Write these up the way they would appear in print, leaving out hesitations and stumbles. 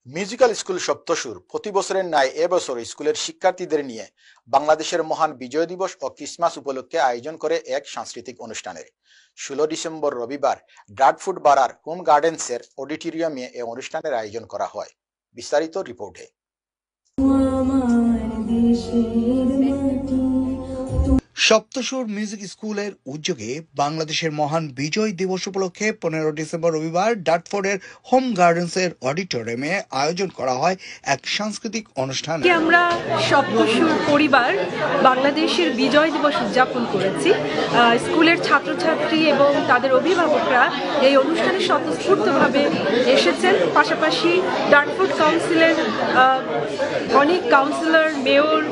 Musical school সপ্তসুর প্রতি বছরের ন্যায় এবছর স্কুলের শিক্ষার্থীদের নিয়ে বাংলাদেশের মহান বিজয় দিবস ও ক্রিসমাস উপলক্ষে আয়োজন করে এক সাংস্কৃতিক অনুষ্ঠানের 16 ডিসেম্বর রবিবার ব্রাডফোর্ড বারার হোম গার্ডেন্সের অডিটোরিয়ামে এই অনুষ্ঠানের আয়োজন করা হয়। বিস্তারিত রিপোর্টে। সপ্তসুর মিউজিক স্কুলের উদ্যোগে বাংলাদেশের মহান বিজয় দিবস উপলক্ষে 15 ডিসেম্বর রবিবার ডাটফোর্ডের হোম গার্ডেন্সের অডিটোরিয়ামে আয়োজন করা হয় এক সাংস্কৃতিক অনুষ্ঠান। আমরা সপ্তসুর পরিবার বাংলাদেশের বিজয় দিবস উদযাপন করেছি। স্কুলের ছাত্রছাত্রী এবং তাদের অভিভাবকরা এই অনুষ্ঠানে স্বতঃস্ফূর্তভাবে এসেছেন। পাশাপাশি ডাটফোর্ড কাউন্সিলের অনেক কাউন্সিলর, মেয়র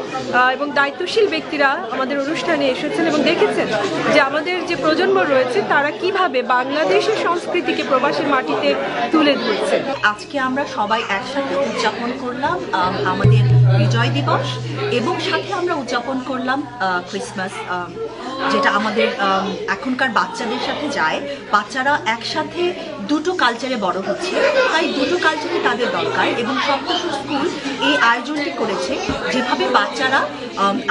এবং দায়িত্বশীল ব্যক্তিরা আমাদের অনুষ্ঠানে এসেছেন এবং দেখেছেন যে আমাদের যে প্রজন্ম রয়েছে তারা কিভাবে বাংলাদেশের সংস্কৃতিকে প্রবাসের মাটিতে তুলে ধরছে। আজকে আমরা সবাই একসাথে উদযাপন করলাম আমাদের বিজয় দিবস এবং সাথে আমরা উদযাপন করলাম ক্রিসমাস, যেটা আমাদের এখনকার বাচ্চাদের সাথে যায়। বাচ্চারা একসাথে দুটো কালচারে বড় হচ্ছে, তাই দুটো কালচারে তাদের দরকার এবং সপ্তসুর স্কুল এই আয়োজনটি করেছে যেভাবে বাচ্চারা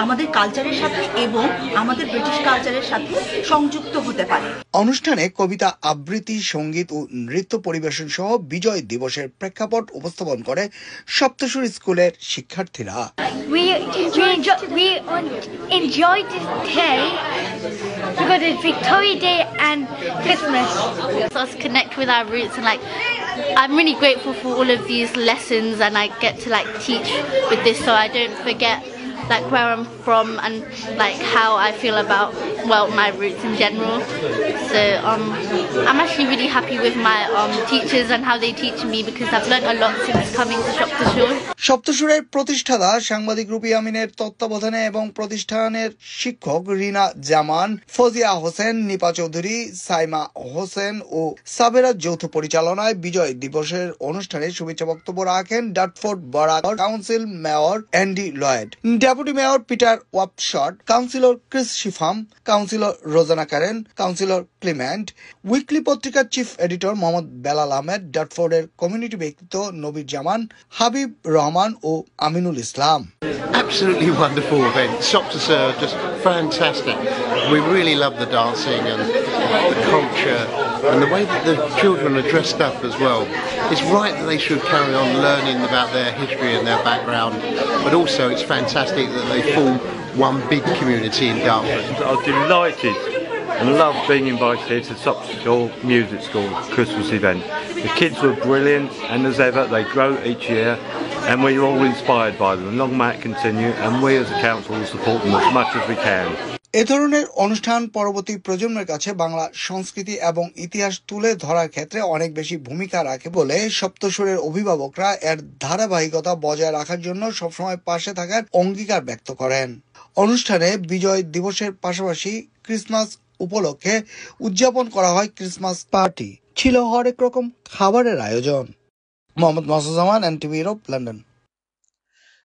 আমাদের কালচারের সাথে এবং আমাদের ব্রিটিশ কালচারের সাথে সংযুক্ত হতে পারে। অনুষ্ঠানে কবিতা আবৃত্তি, সঙ্গীত ও নৃত্য পরিবেশন সহ বিজয় দিবসের প্রেক্ষাপট উপস্থাপন করে সপ্তসুর স্কুলের শিক্ষার্থীরা। We enjoyed this day because it's Victoria Day and Christmas. So us connect with our roots and I'm really grateful for all of these lessons, and I get to teach with this so I don't forget where I'm from and how I feel about my roots in general. So I'm actually really happy with my teachers and how they teach me because I've learned a lot since coming to Shoptashur. সপ্তসুরের প্রতিষ্ঠাতা সাংবাদিক Ruby আমিনের তত্ত্বাবধানে এবং প্রতিষ্ঠানের শিক্ষক রিনা জামান, ফজিয়া হোসেন, নিপা চৌধুরী, সাইমা হোসেন ও সাবেরা যৌথ পরিচালনায় বিজয় দিবসের অনুষ্ঠানে শুভেচ্ছা বক্তব্য রাখেন Dartford borough council mayor Andy Lloyd, deputy mayor Peter Wapshott, councillor Chris Shipham, councillor Rosanna Curran, councillor Clement, weekly পত্রিকার চিফ এডিটর মোহাম্মদ বেলাল আহমেদ, ডাটফোর্ডের কমিউনিটি ব্যক্তিত্ব নবীর জামান, হাবিব রহমান ও Aminul Islam. Absolutely wonderful event. Shoptashur, just fantastic. We really love the dancing and the culture and the way that the children are dressed up as well. It's right that they should carry on learning about their history and their background, but also it's fantastic that they form one big community in Dartford. I was delighted and loved being invited to Shoptashur Music School Christmas event. The kids were brilliant, and as ever they grow each year, and we're all inspired by them. Long may it continue, and we as a council will support them as much as we can. এ ধরনের অনুষ্ঠান পরবর্তী প্রজন্মের কাছে বাংলা সংস্কৃতি এবং ইতিহাস তুলে ধরার ক্ষেত্রে অনেক বেশি ভূমিকা রাখে বলে সপ্তসুরের অভিভাবকরা এর ধারাবাহিকতা বজায় রাখার জন্য সবসময় পাশে থাকার অঙ্গীকার ব্যক্ত করেন। অনুষ্ঠানে বিজয় দিবসের পাশাপাশি ক্রিসমাস উপলক্ষে উদযাপন করা হয় ক্রিসমাস পার্টি, ছিল হরেক রকম খাবারের আয়োজন। মোহাম্মদ মাসুদ জামান, NTV ইউরোপ, লন্ডন।